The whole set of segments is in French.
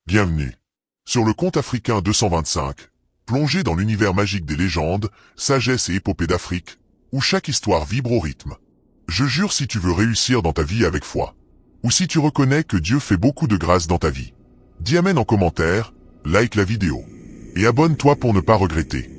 Bienvenue. Sur le conte africain 225, plongé dans l'univers magique des légendes, sagesse et épopées d'Afrique, où chaque histoire vibre au rythme. Je jure, si tu veux réussir dans ta vie avec foi, ou si tu reconnais que Dieu fait beaucoup de grâce dans ta vie, dis amen en commentaire, like la vidéo, et abonne-toi pour ne pas regretter.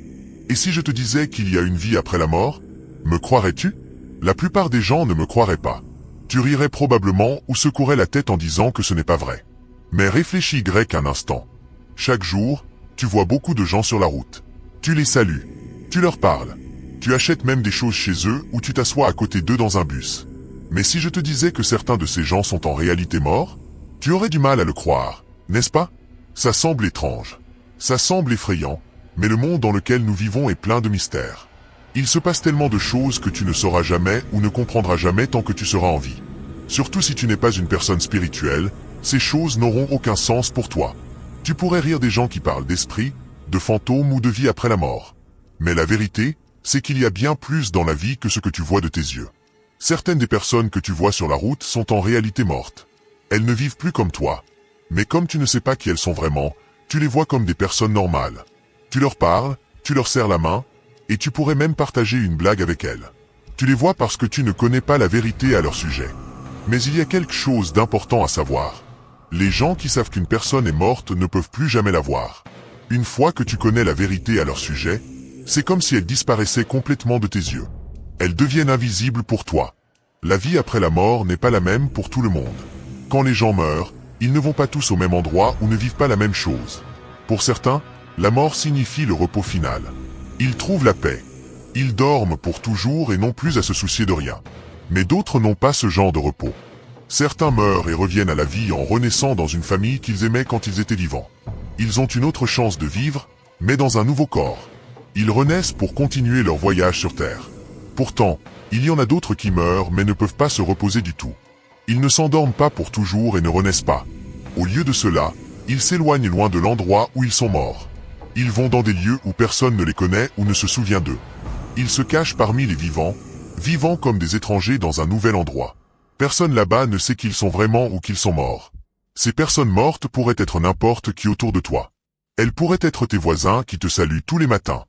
Et si je te disais qu'il y a une vie après la mort, me croirais-tu? La plupart des gens ne me croiraient pas. Tu rirais probablement ou secouerais la tête en disant que ce n'est pas vrai. Mais réfléchis un instant. Chaque jour, tu vois beaucoup de gens sur la route. Tu les salues. Tu leur parles. Tu achètes même des choses chez eux ou tu t'assois à côté d'eux dans un bus. Mais si je te disais que certains de ces gens sont en réalité morts, tu aurais du mal à le croire, n'est-ce pas? Ça semble étrange. Ça semble effrayant, mais le monde dans lequel nous vivons est plein de mystères. Il se passe tellement de choses que tu ne sauras jamais ou ne comprendras jamais tant que tu seras en vie. Surtout si tu n'es pas une personne spirituelle, ces choses n'auront aucun sens pour toi. Tu pourrais rire des gens qui parlent d'esprit, de fantômes ou de vie après la mort. Mais la vérité, c'est qu'il y a bien plus dans la vie que ce que tu vois de tes yeux. Certaines des personnes que tu vois sur la route sont en réalité mortes. Elles ne vivent plus comme toi. Mais comme tu ne sais pas qui elles sont vraiment, tu les vois comme des personnes normales. Tu leur parles, tu leur serres la main, et tu pourrais même partager une blague avec elles. Tu les vois parce que tu ne connais pas la vérité à leur sujet. Mais il y a quelque chose d'important à savoir. Les gens qui savent qu'une personne est morte ne peuvent plus jamais la voir. Une fois que tu connais la vérité à leur sujet, c'est comme si elle disparaissait complètement de tes yeux. Elles deviennent invisibles pour toi. La vie après la mort n'est pas la même pour tout le monde. Quand les gens meurent, ils ne vont pas tous au même endroit ou ne vivent pas la même chose. Pour certains, la mort signifie le repos final. Ils trouvent la paix. Ils dorment pour toujours et n'ont plus à se soucier de rien. Mais d'autres n'ont pas ce genre de repos. Certains meurent et reviennent à la vie en renaissant dans une famille qu'ils aimaient quand ils étaient vivants. Ils ont une autre chance de vivre, mais dans un nouveau corps. Ils renaissent pour continuer leur voyage sur Terre. Pourtant, il y en a d'autres qui meurent mais ne peuvent pas se reposer du tout. Ils ne s'endorment pas pour toujours et ne renaissent pas. Au lieu de cela, ils s'éloignent loin de l'endroit où ils sont morts. Ils vont dans des lieux où personne ne les connaît ou ne se souvient d'eux. Ils se cachent parmi les vivants, vivant comme des étrangers dans un nouvel endroit. Personne là-bas ne sait qu'ils sont vraiment ou qu'ils sont morts. Ces personnes mortes pourraient être n'importe qui autour de toi. Elles pourraient être tes voisins qui te saluent tous les matins.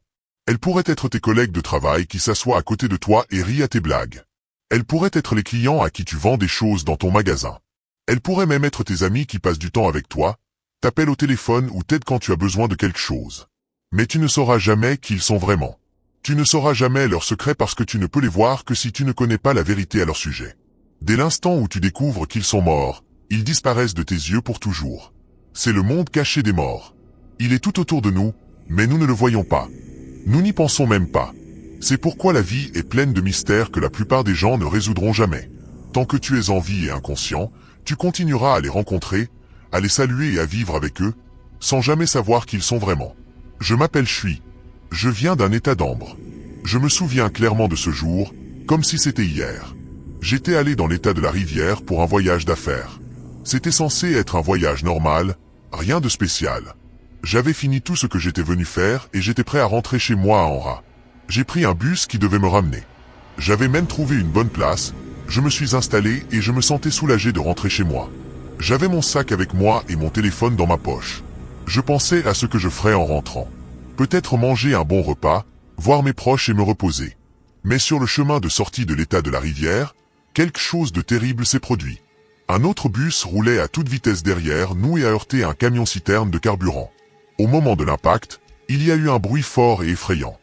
Elles pourraient être tes collègues de travail qui s'assoient à côté de toi et rient à tes blagues. Elles pourraient être les clients à qui tu vends des choses dans ton magasin. Elles pourraient même être tes amis qui passent du temps avec toi, t'appellent au téléphone ou t'aident quand tu as besoin de quelque chose. Mais tu ne sauras jamais qui ils sont vraiment. Tu ne sauras jamais leurs secrets parce que tu ne peux les voir que si tu ne connais pas la vérité à leur sujet. Dès l'instant où tu découvres qu'ils sont morts, ils disparaissent de tes yeux pour toujours. C'est le monde caché des morts. Il est tout autour de nous, mais nous ne le voyons pas. Nous n'y pensons même pas. C'est pourquoi la vie est pleine de mystères que la plupart des gens ne résoudront jamais. Tant que tu es en vie et inconscient, tu continueras à les rencontrer, à les saluer et à vivre avec eux, sans jamais savoir qui ils sont vraiment. Je m'appelle Chui. Je viens d'un état d'ambre. Je me souviens clairement de ce jour, comme si c'était hier. J'étais allé dans l'état de la rivière pour un voyage d'affaires. C'était censé être un voyage normal, rien de spécial. J'avais fini tout ce que j'étais venu faire et j'étais prêt à rentrer chez moi à Anra. J'ai pris un bus qui devait me ramener. J'avais même trouvé une bonne place, je me suis installé et je me sentais soulagé de rentrer chez moi. J'avais mon sac avec moi et mon téléphone dans ma poche. Je pensais à ce que je ferais en rentrant. Peut-être manger un bon repas, voir mes proches et me reposer. Mais sur le chemin de sortie de l'état de la rivière, quelque chose de terrible s'est produit. Un autre bus roulait à toute vitesse derrière nous et a heurté un camion-citerne de carburant. Au moment de l'impact, il y a eu un bruit fort et effrayant.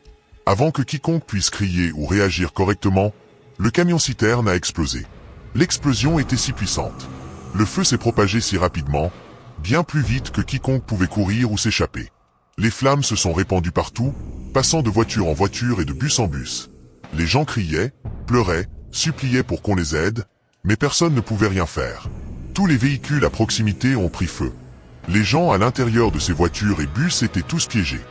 Avant que quiconque puisse crier ou réagir correctement, le camion-citerne a explosé. L'explosion était si puissante. Le feu s'est propagé si rapidement, bien plus vite que quiconque pouvait courir ou s'échapper. Les flammes se sont répandues partout, passant de voiture en voiture et de bus en bus. Les gens criaient, pleuraient, suppliaient pour qu'on les aide, mais personne ne pouvait rien faire. Tous les véhicules à proximité ont pris feu. Les gens à l'intérieur de ces voitures et bus étaient tous piégés.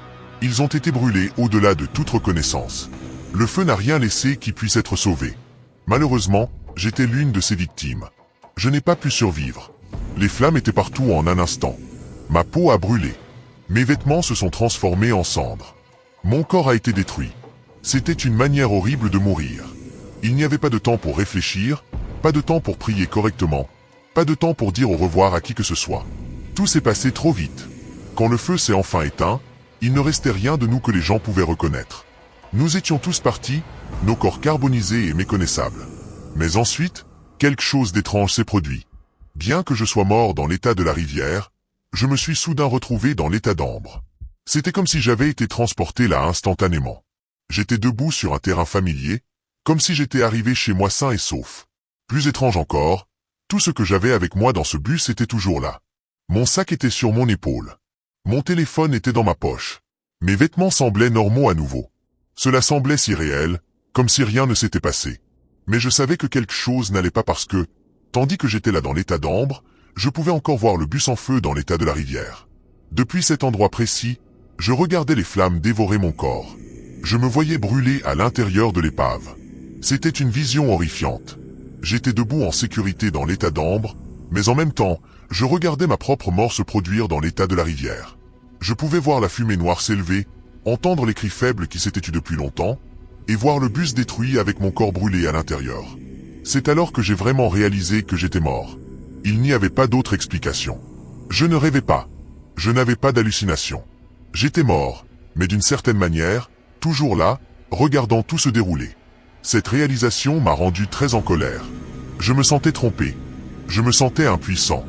Ils ont été brûlés au-delà de toute reconnaissance. Le feu n'a rien laissé qui puisse être sauvé. Malheureusement, j'étais l'une de ces victimes. Je n'ai pas pu survivre. Les flammes étaient partout en un instant. Ma peau a brûlé. Mes vêtements se sont transformés en cendres. Mon corps a été détruit. C'était une manière horrible de mourir. Il n'y avait pas de temps pour réfléchir, pas de temps pour prier correctement, pas de temps pour dire au revoir à qui que ce soit. Tout s'est passé trop vite. Quand le feu s'est enfin éteint, il ne restait rien de nous que les gens pouvaient reconnaître. Nous étions tous partis, nos corps carbonisés et méconnaissables. Mais ensuite, quelque chose d'étrange s'est produit. Bien que je sois mort dans l'état de la rivière, je me suis soudain retrouvé dans l'état d'ambre. C'était comme si j'avais été transporté là instantanément. J'étais debout sur un terrain familier, comme si j'étais arrivé chez moi sain et sauf. Plus étrange encore, tout ce que j'avais avec moi dans ce bus était toujours là. Mon sac était sur mon épaule. Mon téléphone était dans ma poche. Mes vêtements semblaient normaux à nouveau. Cela semblait si réel, comme si rien ne s'était passé. Mais je savais que quelque chose n'allait pas parce que, tandis que j'étais là dans l'état d'ambre, je pouvais encore voir le bus en feu dans l'état de la rivière. Depuis cet endroit précis, je regardais les flammes dévorer mon corps. Je me voyais brûler à l'intérieur de l'épave. C'était une vision horrifiante. J'étais debout en sécurité dans l'état d'ambre, mais en même temps, je regardais ma propre mort se produire dans l'état de la rivière. Je pouvais voir la fumée noire s'élever, entendre les cris faibles qui s'étaient tus depuis longtemps, et voir le bus détruit avec mon corps brûlé à l'intérieur. C'est alors que j'ai vraiment réalisé que j'étais mort. Il n'y avait pas d'autre explication. Je ne rêvais pas. Je n'avais pas d'hallucination. J'étais mort, mais d'une certaine manière, toujours là, regardant tout se dérouler. Cette réalisation m'a rendu très en colère. Je me sentais trompé. Je me sentais impuissant.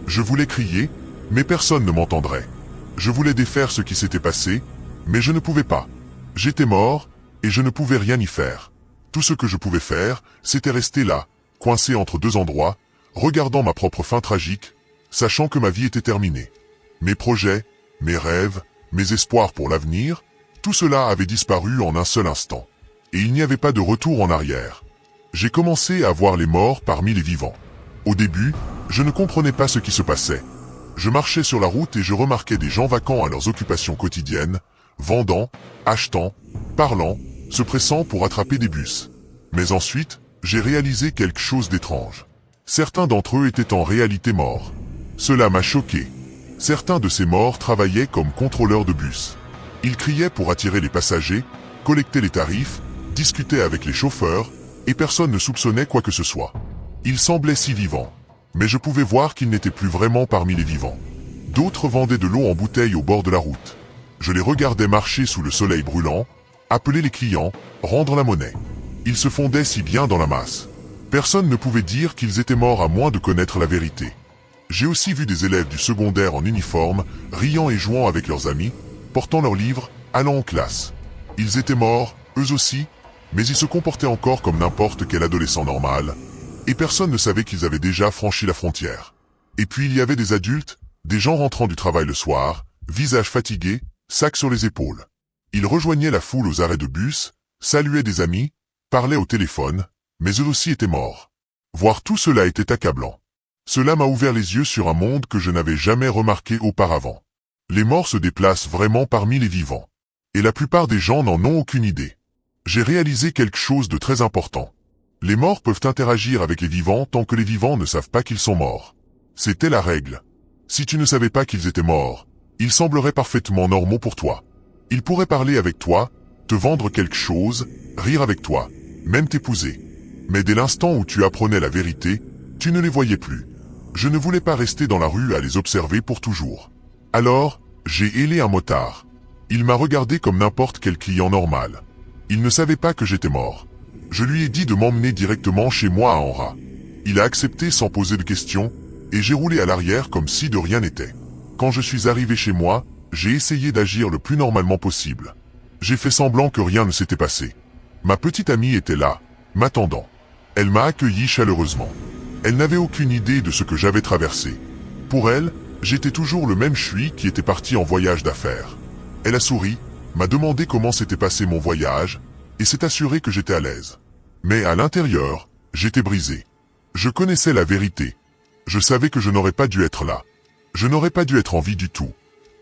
Je voulais crier, mais personne ne m'entendrait. Je voulais défaire ce qui s'était passé, mais je ne pouvais pas. J'étais mort, et je ne pouvais rien y faire. Tout ce que je pouvais faire, c'était rester là, coincé entre deux endroits, regardant ma propre fin tragique, sachant que ma vie était terminée. Mes projets, mes rêves, mes espoirs pour l'avenir, tout cela avait disparu en un seul instant. Et il n'y avait pas de retour en arrière. J'ai commencé à voir les morts parmi les vivants. Au début, je ne comprenais pas ce qui se passait. Je marchais sur la route et je remarquais des gens vaquant à leurs occupations quotidiennes, vendant, achetant, parlant, se pressant pour attraper des bus. Mais ensuite, j'ai réalisé quelque chose d'étrange. Certains d'entre eux étaient en réalité morts. Cela m'a choqué. Certains de ces morts travaillaient comme contrôleurs de bus. Ils criaient pour attirer les passagers, collectaient les tarifs, discutaient avec les chauffeurs, et personne ne soupçonnait quoi que ce soit. Ils semblaient si vivants. Mais je pouvais voir qu'ils n'étaient plus vraiment parmi les vivants. D'autres vendaient de l'eau en bouteille au bord de la route. Je les regardais marcher sous le soleil brûlant, appeler les clients, rendre la monnaie. Ils se fondaient si bien dans la masse. Personne ne pouvait dire qu'ils étaient morts à moins de connaître la vérité. J'ai aussi vu des élèves du secondaire en uniforme, riant et jouant avec leurs amis, portant leurs livres, allant en classe. Ils étaient morts, eux aussi, mais ils se comportaient encore comme n'importe quel adolescent normal, et personne ne savait qu'ils avaient déjà franchi la frontière. Et puis il y avait des adultes, des gens rentrant du travail le soir, visage fatigué, sac sur les épaules. Ils rejoignaient la foule aux arrêts de bus, saluaient des amis, parlaient au téléphone, mais eux aussi étaient morts. Voir tout cela était accablant. Cela m'a ouvert les yeux sur un monde que je n'avais jamais remarqué auparavant. Les morts se déplacent vraiment parmi les vivants. Et la plupart des gens n'en ont aucune idée. J'ai réalisé quelque chose de très important. Les morts peuvent interagir avec les vivants tant que les vivants ne savent pas qu'ils sont morts. C'était la règle. Si tu ne savais pas qu'ils étaient morts, ils sembleraient parfaitement normaux pour toi. Ils pourraient parler avec toi, te vendre quelque chose, rire avec toi, même t'épouser. Mais dès l'instant où tu apprenais la vérité, tu ne les voyais plus. Je ne voulais pas rester dans la rue à les observer pour toujours. Alors, j'ai hélé un motard. Il m'a regardé comme n'importe quel client normal. Il ne savait pas que j'étais mort. Je lui ai dit de m'emmener directement chez moi à Anra. Il a accepté sans poser de questions, et j'ai roulé à l'arrière comme si de rien n'était. Quand je suis arrivé chez moi, j'ai essayé d'agir le plus normalement possible. J'ai fait semblant que rien ne s'était passé. Ma petite amie était là, m'attendant. Elle m'a accueilli chaleureusement. Elle n'avait aucune idée de ce que j'avais traversé. Pour elle, j'étais toujours le même Chui qui était parti en voyage d'affaires. Elle a souri, m'a demandé comment s'était passé mon voyage, et s'est assurée que j'étais à l'aise. Mais à l'intérieur, j'étais brisé. Je connaissais la vérité. Je savais que je n'aurais pas dû être là. Je n'aurais pas dû être en vie du tout.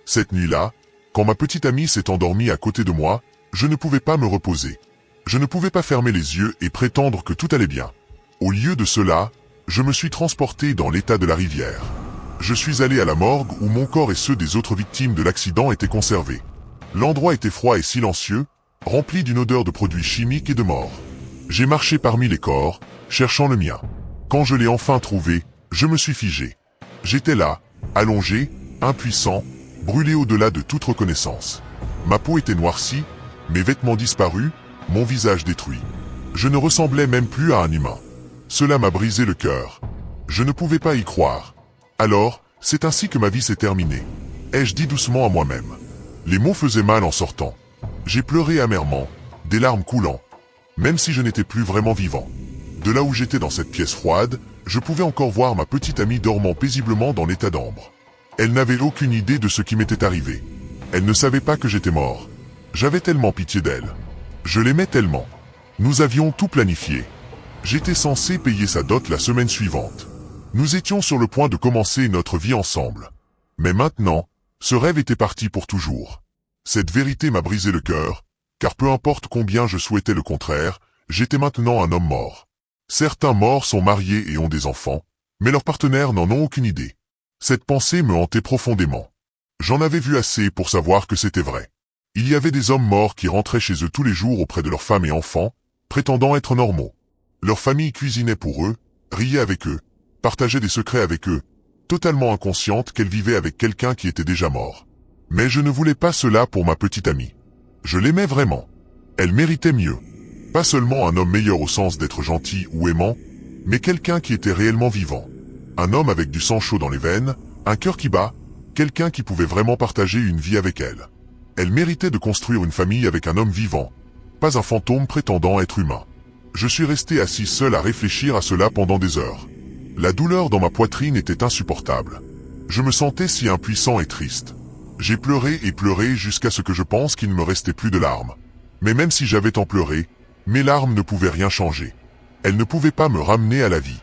Cette nuit-là, quand ma petite amie s'est endormie à côté de moi, je ne pouvais pas me reposer. Je ne pouvais pas fermer les yeux et prétendre que tout allait bien. Au lieu de cela, je me suis transporté dans l'état de la rivière. Je suis allé à la morgue où mon corps et ceux des autres victimes de l'accident étaient conservés. L'endroit était froid et silencieux, rempli d'une odeur de produits chimiques et de mort. J'ai marché parmi les corps, cherchant le mien. Quand je l'ai enfin trouvé, je me suis figé. J'étais là, Allongé, impuissant, brûlé au-delà de toute reconnaissance. Ma peau était noircie, mes vêtements disparus, mon visage détruit. Je ne ressemblais même plus à un humain. Cela m'a brisé le cœur. Je ne pouvais pas y croire. Alors, c'est ainsi que ma vie s'est terminée. Ai-je dit doucement à moi-même. Les mots faisaient mal en sortant. J'ai pleuré amèrement, des larmes coulant, même si je n'étais plus vraiment vivant. De là où j'étais dans cette pièce froide, je pouvais encore voir ma petite amie dormant paisiblement dans l'état d'ambre. Elle n'avait aucune idée de ce qui m'était arrivé. Elle ne savait pas que j'étais mort. J'avais tellement pitié d'elle. Je l'aimais tellement. Nous avions tout planifié. J'étais censé payer sa dot la semaine suivante. Nous étions sur le point de commencer notre vie ensemble. Mais maintenant, ce rêve était parti pour toujours. Cette vérité m'a brisé le cœur, car peu importe combien je souhaitais le contraire, j'étais maintenant un homme mort. Certains morts sont mariés et ont des enfants, mais leurs partenaires n'en ont aucune idée. Cette pensée me hantait profondément. J'en avais vu assez pour savoir que c'était vrai. Il y avait des hommes morts qui rentraient chez eux tous les jours auprès de leurs femmes et enfants, prétendant être normaux. Leur famille cuisinait pour eux, riait avec eux, partageait des secrets avec eux, totalement inconsciente qu'elle vivait avec quelqu'un qui était déjà mort. Mais je ne voulais pas cela pour ma petite amie. Je l'aimais vraiment. Elle méritait mieux. Pas seulement un homme meilleur au sens d'être gentil ou aimant, mais quelqu'un qui était réellement vivant. Un homme avec du sang chaud dans les veines, un cœur qui bat, quelqu'un qui pouvait vraiment partager une vie avec elle. Elle méritait de construire une famille avec un homme vivant, pas un fantôme prétendant être humain. Je suis resté assis seul à réfléchir à cela pendant des heures. La douleur dans ma poitrine était insupportable. Je me sentais si impuissant et triste. J'ai pleuré et pleuré jusqu'à ce que je pense qu'il ne me restait plus de larmes. Mais même si j'avais tant pleuré, mes larmes ne pouvaient rien changer. Elles ne pouvaient pas me ramener à la vie.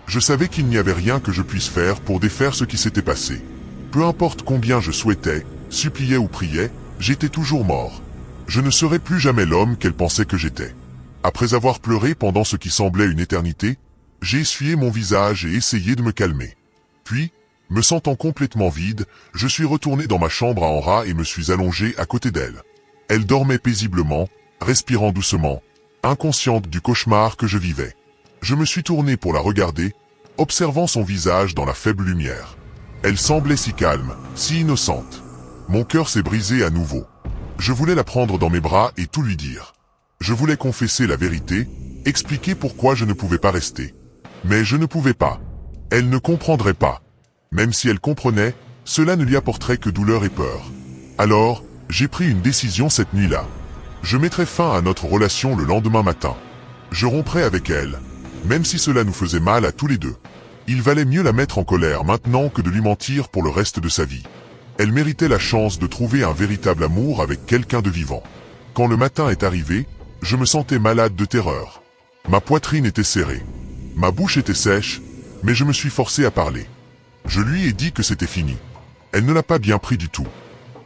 Je savais qu'il n'y avait rien que je puisse faire pour défaire ce qui s'était passé. Peu importe combien je souhaitais, suppliais ou priais, j'étais toujours mort. Je ne serais plus jamais l'homme qu'elle pensait que j'étais. Après avoir pleuré pendant ce qui semblait une éternité, j'ai essuyé mon visage et essayé de me calmer. Puis, me sentant complètement vide, je suis retourné dans ma chambre à Anra et me suis allongé à côté d'elle. Elle dormait paisiblement, respirant doucement, inconsciente du cauchemar que je vivais. Je me suis tourné pour la regarder, observant son visage dans la faible lumière. Elle semblait si calme, si innocente. Mon cœur s'est brisé à nouveau. Je voulais la prendre dans mes bras et tout lui dire. Je voulais confesser la vérité, expliquer pourquoi je ne pouvais pas rester. Mais je ne pouvais pas. Elle ne comprendrait pas. Même si elle comprenait, cela ne lui apporterait que douleur et peur. Alors, j'ai pris une décision cette nuit-là. Je mettrais fin à notre relation le lendemain matin. Je romprais avec elle, même si cela nous faisait mal à tous les deux. Il valait mieux la mettre en colère maintenant que de lui mentir pour le reste de sa vie. Elle méritait la chance de trouver un véritable amour avec quelqu'un de vivant. Quand le matin est arrivé, je me sentais malade de terreur. Ma poitrine était serrée. Ma bouche était sèche, mais je me suis forcé à parler. Je lui ai dit que c'était fini. Elle ne l'a pas bien pris du tout.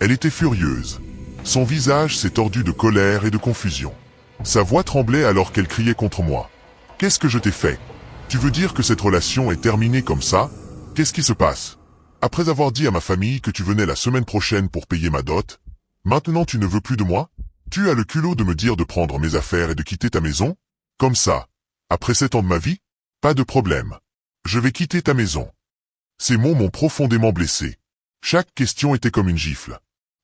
Elle était furieuse. Son visage s'est tordu de colère et de confusion. Sa voix tremblait alors qu'elle criait contre moi. « Qu'est-ce que je t'ai fait? Tu veux dire que cette relation est terminée comme ça? Qu'est-ce qui se passe? Après avoir dit à ma famille que tu venais la semaine prochaine pour payer ma dot, maintenant tu ne veux plus de moi? Tu as le culot de me dire de prendre mes affaires et de quitter ta maison? Comme ça, après 7 ans de ma vie? Pas de problème. Je vais quitter ta maison. » Ces mots m'ont profondément blessé. Chaque question était comme une gifle.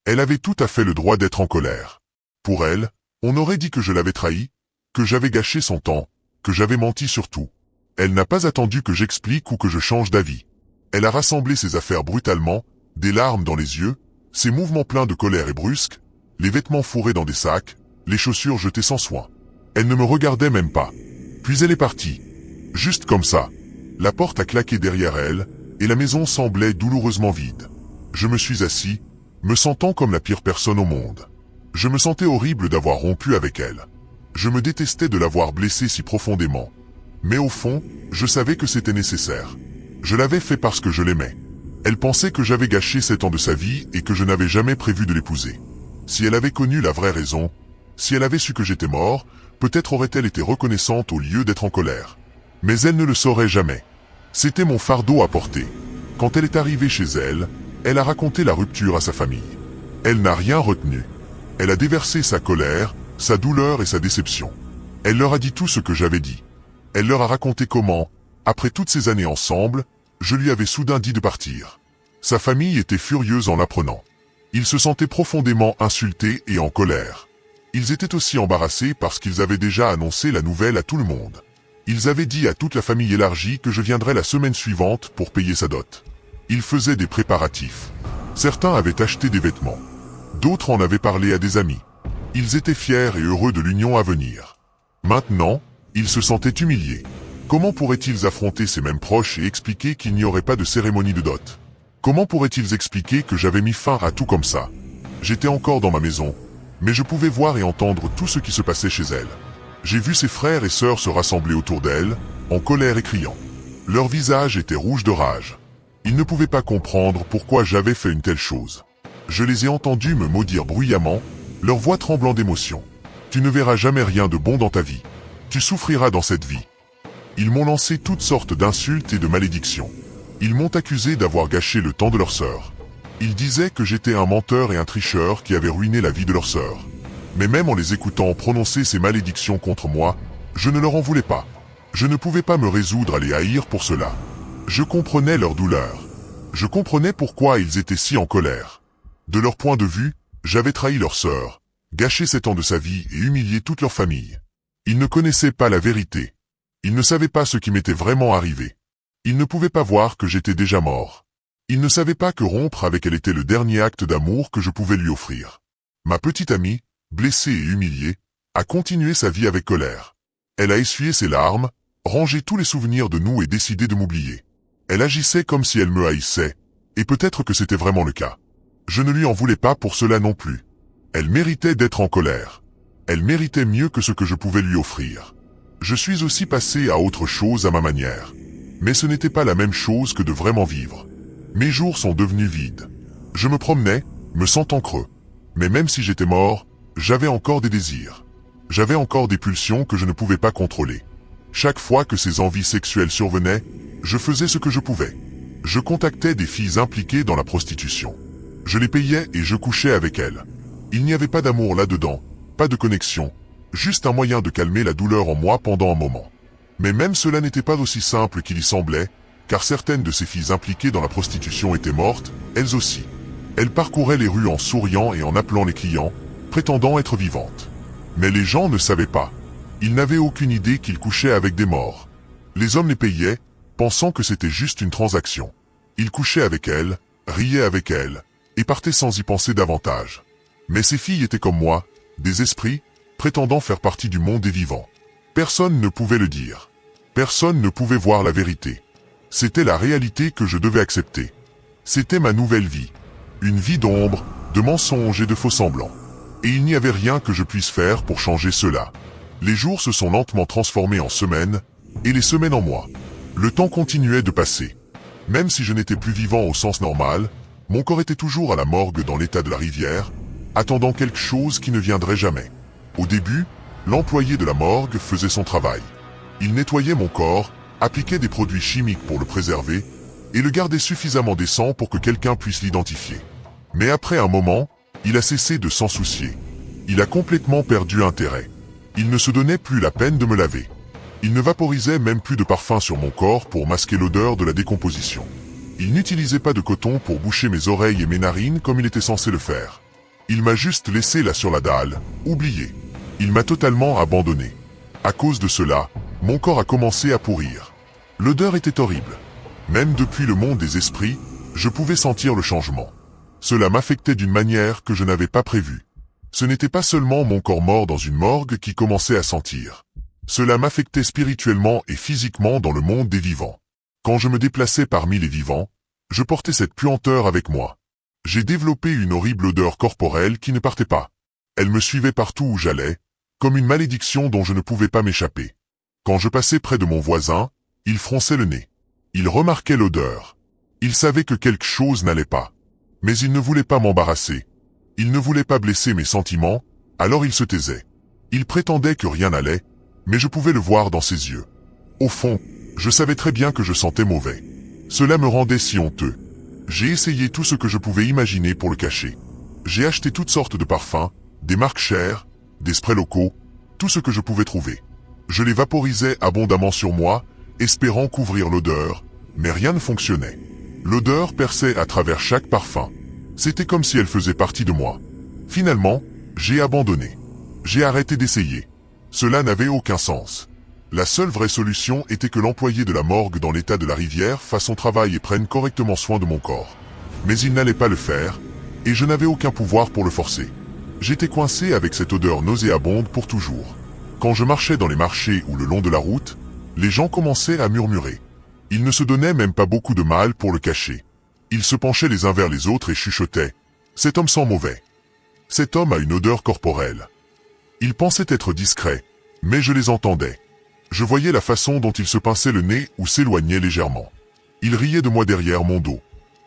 Elle avait tout à fait le droit d'être en colère. Pour elle, on aurait dit que je l'avais trahi, que j'avais gâché son temps, que j'avais menti sur tout. Elle n'a pas attendu que j'explique ou que je change d'avis. Elle a rassemblé ses affaires brutalement, des larmes dans les yeux, ses mouvements pleins de colère et brusques, les vêtements fourrés dans des sacs, les chaussures jetées sans soin. Elle ne me regardait même pas. Puis elle est partie. Juste comme ça. La porte a claqué derrière elle, et la maison semblait douloureusement vide. Je me suis assis, me sentant comme la pire personne au monde. Je me sentais horrible d'avoir rompu avec elle. Je me détestais de l'avoir blessée si profondément. Mais au fond, je savais que c'était nécessaire. Je l'avais fait parce que je l'aimais. Elle pensait que j'avais gâché 7 ans de sa vie et que je n'avais jamais prévu de l'épouser. Si elle avait connu la vraie raison, si elle avait su que j'étais mort, peut-être aurait-elle été reconnaissante au lieu d'être en colère. Mais elle ne le saurait jamais. C'était mon fardeau à porter. Quand elle est arrivée chez elle, elle a raconté la rupture à sa famille. Elle n'a rien retenu. Elle a déversé sa colère, sa douleur et sa déception. Elle leur a dit tout ce que j'avais dit. Elle leur a raconté comment, après toutes ces années ensemble, je lui avais soudain dit de partir. Sa famille était furieuse en l'apprenant. Ils se sentaient profondément insultés et en colère. Ils étaient aussi embarrassés parce qu'ils avaient déjà annoncé la nouvelle à tout le monde. Ils avaient dit à toute la famille élargie que je viendrais la semaine suivante pour payer sa dot. Ils faisaient des préparatifs. Certains avaient acheté des vêtements. D'autres en avaient parlé à des amis. Ils étaient fiers et heureux de l'union à venir. Maintenant, ils se sentaient humiliés. Comment pourraient-ils affronter ces mêmes proches et expliquer qu'il n'y aurait pas de cérémonie de dot? Comment pourraient-ils expliquer que j'avais mis fin à tout comme ça? J'étais encore dans ma maison, mais je pouvais voir et entendre tout ce qui se passait chez elle. J'ai vu ses frères et sœurs se rassembler autour d'elle, en colère et criant. Leurs visages étaient rouges de rage. Ils ne pouvaient pas comprendre pourquoi j'avais fait une telle chose. Je les ai entendus me maudire bruyamment, leur voix tremblant d'émotion. Tu ne verras jamais rien de bon dans ta vie. Tu souffriras dans cette vie. Ils m'ont lancé toutes sortes d'insultes et de malédictions. Ils m'ont accusé d'avoir gâché le temps de leur sœur. Ils disaient que j'étais un menteur et un tricheur qui avait ruiné la vie de leur sœur. Mais même en les écoutant prononcer ces malédictions contre moi, je ne leur en voulais pas. Je ne pouvais pas me résoudre à les haïr pour cela. Je comprenais leur douleur. Je comprenais pourquoi ils étaient si en colère. De leur point de vue, j'avais trahi leur sœur, gâché 7 ans de sa vie et humilié toute leur famille. Ils ne connaissaient pas la vérité. Ils ne savaient pas ce qui m'était vraiment arrivé. Ils ne pouvaient pas voir que j'étais déjà mort. Ils ne savaient pas que rompre avec elle était le dernier acte d'amour que je pouvais lui offrir. Ma petite amie, blessée et humiliée, a continué sa vie avec colère. Elle a essuyé ses larmes, rangé tous les souvenirs de nous et décidé de m'oublier. Elle agissait comme si elle me haïssait, et peut-être que c'était vraiment le cas. Je ne lui en voulais pas pour cela non plus. Elle méritait d'être en colère. Elle méritait mieux que ce que je pouvais lui offrir. Je suis aussi passé à autre chose à ma manière. Mais ce n'était pas la même chose que de vraiment vivre. Mes jours sont devenus vides. Je me promenais, me sentant creux. Mais même si j'étais mort, j'avais encore des désirs. J'avais encore des pulsions que je ne pouvais pas contrôler. Chaque fois que ces envies sexuelles survenaient, je faisais ce que je pouvais. Je contactais des filles impliquées dans la prostitution. Je les payais et je couchais avec elles. Il n'y avait pas d'amour là-dedans, pas de connexion, juste un moyen de calmer la douleur en moi pendant un moment. Mais même cela n'était pas aussi simple qu'il y semblait, car certaines de ces filles impliquées dans la prostitution étaient mortes, elles aussi. Elles parcouraient les rues en souriant et en appelant les clients, prétendant être vivantes. Mais les gens ne savaient pas. Ils n'avaient aucune idée qu'ils couchaient avec des morts. Les hommes les payaient, pensant que c'était juste une transaction. Ils couchaient avec elles, riaient avec elles, et partaient sans y penser davantage. Mais ces filles étaient comme moi, des esprits, prétendant faire partie du monde des vivants. Personne ne pouvait le dire. Personne ne pouvait voir la vérité. C'était la réalité que je devais accepter. C'était ma nouvelle vie. Une vie d'ombre, de mensonges et de faux-semblants. Et il n'y avait rien que je puisse faire pour changer cela. Les jours se sont lentement transformés en semaines, et les semaines en mois. Le temps continuait de passer. Même si je n'étais plus vivant au sens normal, mon corps était toujours à la morgue dans l'état de la rivière, attendant quelque chose qui ne viendrait jamais. Au début, l'employé de la morgue faisait son travail. Il nettoyait mon corps, appliquait des produits chimiques pour le préserver, et le gardait suffisamment décent pour que quelqu'un puisse l'identifier. Mais après un moment, il a cessé de s'en soucier. Il a complètement perdu intérêt. Il ne se donnait plus la peine de me laver. Il ne vaporisait même plus de parfum sur mon corps pour masquer l'odeur de la décomposition. Il n'utilisait pas de coton pour boucher mes oreilles et mes narines comme il était censé le faire. Il m'a juste laissé là sur la dalle, oublié. Il m'a totalement abandonné. À cause de cela, mon corps a commencé à pourrir. L'odeur était horrible. Même depuis le monde des esprits, je pouvais sentir le changement. Cela m'affectait d'une manière que je n'avais pas prévue. Ce n'était pas seulement mon corps mort dans une morgue qui commençait à sentir. Cela m'affectait spirituellement et physiquement dans le monde des vivants. Quand je me déplaçais parmi les vivants, je portais cette puanteur avec moi. J'ai développé une horrible odeur corporelle qui ne partait pas. Elle me suivait partout où j'allais, comme une malédiction dont je ne pouvais pas m'échapper. Quand je passais près de mon voisin, il fronçait le nez. Il remarquait l'odeur. Il savait que quelque chose n'allait pas. Mais il ne voulait pas m'embarrasser. Il ne voulait pas blesser mes sentiments, alors il se taisait. Il prétendait que rien n'allait, mais je pouvais le voir dans ses yeux. Au fond, je savais très bien que je sentais mauvais. Cela me rendait si honteux. J'ai essayé tout ce que je pouvais imaginer pour le cacher. J'ai acheté toutes sortes de parfums, des marques chères, des sprays locaux, tout ce que je pouvais trouver. Je les vaporisais abondamment sur moi, espérant couvrir l'odeur, mais rien ne fonctionnait. L'odeur perçait à travers chaque parfum. C'était comme si elle faisait partie de moi. Finalement, j'ai abandonné. J'ai arrêté d'essayer. Cela n'avait aucun sens. La seule vraie solution était que l'employé de la morgue dans l'état de la rivière fasse son travail et prenne correctement soin de mon corps. Mais il n'allait pas le faire, et je n'avais aucun pouvoir pour le forcer. J'étais coincé avec cette odeur nauséabonde pour toujours. Quand je marchais dans les marchés ou le long de la route, les gens commençaient à murmurer. Ils ne se donnaient même pas beaucoup de mal pour le cacher. Ils se penchaient les uns vers les autres et chuchotaient. Cet homme sent mauvais. Cet homme a une odeur corporelle. Ils pensaient être discrets, mais je les entendais. Je voyais la façon dont ils se pinçaient le nez ou s'éloignaient légèrement. Ils riaient de moi derrière mon dos.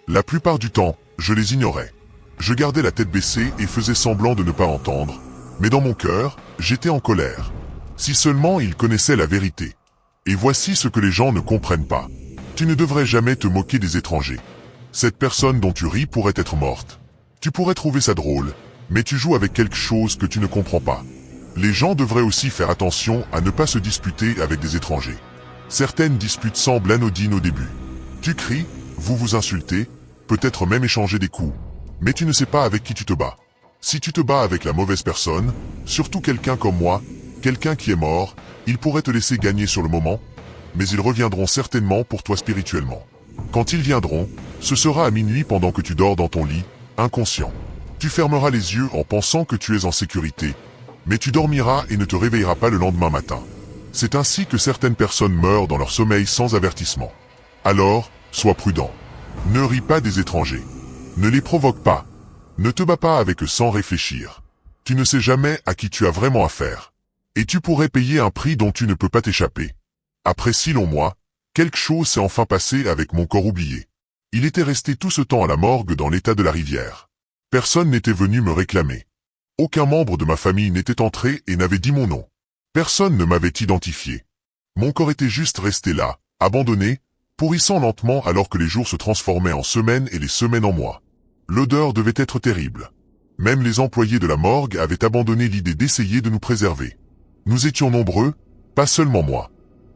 La plupart du temps, je les ignorais. Je gardais la tête baissée et faisais semblant de ne pas entendre, mais dans mon cœur, j'étais en colère. Si seulement ils connaissaient la vérité. Et voici ce que les gens ne comprennent pas. Tu ne devrais jamais te moquer des étrangers. Cette personne dont tu ris pourrait être morte. Tu pourrais trouver ça drôle, mais tu joues avec quelque chose que tu ne comprends pas. Les gens devraient aussi faire attention à ne pas se disputer avec des étrangers. Certaines disputes semblent anodines au début. Tu cries, vous vous insultez, peut-être même échanger des coups. Mais tu ne sais pas avec qui tu te bats. Si tu te bats avec la mauvaise personne, surtout quelqu'un comme moi, quelqu'un qui est mort, ils pourraient te laisser gagner sur le moment, mais ils reviendront certainement pour toi spirituellement. Quand ils viendront, ce sera à minuit pendant que tu dors dans ton lit, inconscient. Tu fermeras les yeux en pensant que tu es en sécurité, mais tu dormiras et ne te réveilleras pas le lendemain matin. C'est ainsi que certaines personnes meurent dans leur sommeil sans avertissement. Alors, sois prudent. Ne ris pas des étrangers. Ne les provoque pas. Ne te bats pas avec eux sans réfléchir. Tu ne sais jamais à qui tu as vraiment affaire. Et tu pourrais payer un prix dont tu ne peux pas t'échapper. Après si longs mois, quelque chose s'est enfin passé avec mon corps oublié. Il était resté tout ce temps à la morgue dans l'état de la rivière. Personne n'était venu me réclamer. Aucun membre de ma famille n'était entré et n'avait dit mon nom. Personne ne m'avait identifié. Mon corps était juste resté là, abandonné, pourrissant lentement alors que les jours se transformaient en semaines et les semaines en mois. L'odeur devait être terrible. Même les employés de la morgue avaient abandonné l'idée d'essayer de nous préserver. Nous étions nombreux, pas seulement moi.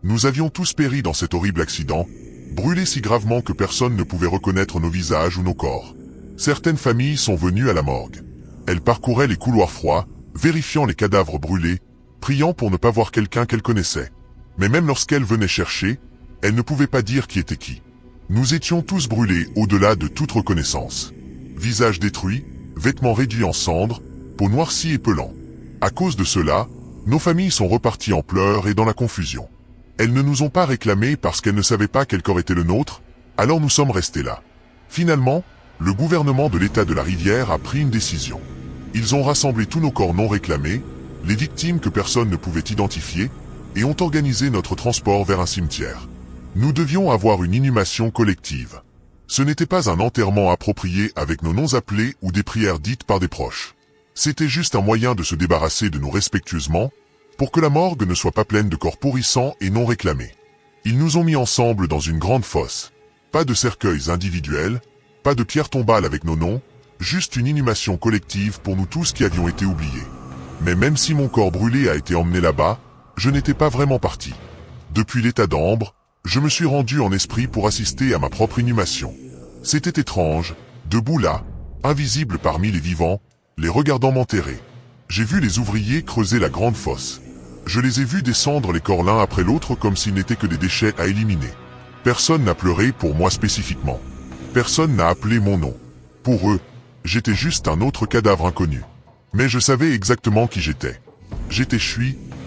Nous avions tous péri dans cet horrible accident, brûlés si gravement que personne ne pouvait reconnaître nos visages ou nos corps. Certaines familles sont venues à la morgue. Elles parcouraient les couloirs froids, vérifiant les cadavres brûlés, priant pour ne pas voir quelqu'un qu'elles connaissaient. Mais même lorsqu'elles venaient chercher, elles ne pouvaient pas dire qui était qui. Nous étions tous brûlés au-delà de toute reconnaissance. Visages détruits, vêtements réduits en cendres, peau noircie et pelants. À cause de cela, nos familles sont reparties en pleurs et dans la confusion. Elles ne nous ont pas réclamés parce qu'elles ne savaient pas quel corps était le nôtre, alors nous sommes restés là. Finalement, le gouvernement de l'État de la Rivière a pris une décision. Ils ont rassemblé tous nos corps non réclamés, les victimes que personne ne pouvait identifier, et ont organisé notre transport vers un cimetière. Nous devions avoir une inhumation collective. Ce n'était pas un enterrement approprié avec nos noms appelés ou des prières dites par des proches. C'était juste un moyen de se débarrasser de nous respectueusement, pour que la morgue ne soit pas pleine de corps pourrissants et non réclamés. Ils nous ont mis ensemble dans une grande fosse. Pas de cercueils individuels, pas de pierres tombales avec nos noms, juste une inhumation collective pour nous tous qui avions été oubliés. Mais même si mon corps brûlé a été emmené là-bas, je n'étais pas vraiment parti. Depuis l'état d'ambre, je me suis rendu en esprit pour assister à ma propre inhumation. C'était étrange, debout là, invisible parmi les vivants, les regardant m'enterrer. J'ai vu les ouvriers creuser la grande fosse. Je les ai vus descendre les corps l'un après l'autre comme s'ils n'étaient que des déchets à éliminer. Personne n'a pleuré pour moi spécifiquement. Personne n'a appelé mon nom. Pour eux, j'étais juste un autre cadavre inconnu. Mais je savais exactement qui j'étais. J'étais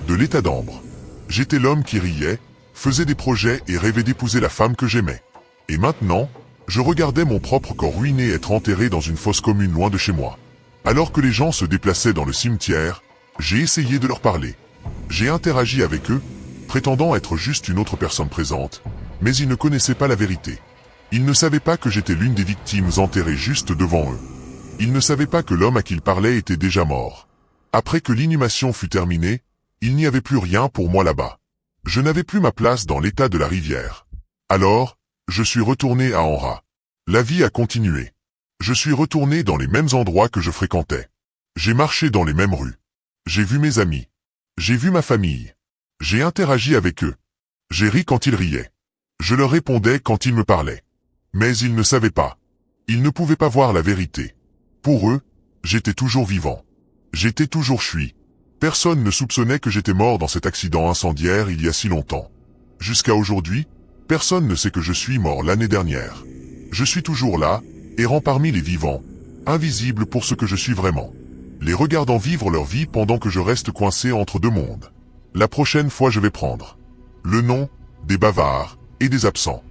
de l'état d'ambre. J'étais l'homme qui riait, faisait des projets et rêvait d'épouser la femme que j'aimais. Et maintenant, je regardais mon propre corps ruiné être enterré dans une fosse commune loin de chez moi. Alors que les gens se déplaçaient dans le cimetière, j'ai essayé de leur parler. J'ai interagi avec eux, prétendant être juste une autre personne présente, mais ils ne connaissaient pas la vérité. Ils ne savaient pas que j'étais l'une des victimes enterrées juste devant eux. Ils ne savaient pas que l'homme à qui ils parlaient était déjà mort. Après que l'inhumation fut terminée, il n'y avait plus rien pour moi là-bas. Je n'avais plus ma place dans l'état de la rivière. Alors, je suis retourné à Anra. La vie a continué. Je suis retourné dans les mêmes endroits que je fréquentais. J'ai marché dans les mêmes rues. J'ai vu mes amis. J'ai vu ma famille. J'ai interagi avec eux. J'ai ri quand ils riaient. Je leur répondais quand ils me parlaient. Mais ils ne savaient pas. Ils ne pouvaient pas voir la vérité. Pour eux, j'étais toujours vivant. J'étais toujours suis. Personne ne soupçonnait que j'étais mort dans cet accident incendiaire il y a si longtemps. Jusqu'à aujourd'hui, personne ne sait que je suis mort l'année dernière. Je suis toujours là, errant parmi les vivants, invisible pour ce que je suis vraiment. Les regardant vivre leur vie pendant que je reste coincé entre deux mondes. La prochaine fois je vais prendre le nom des bavards et des absents.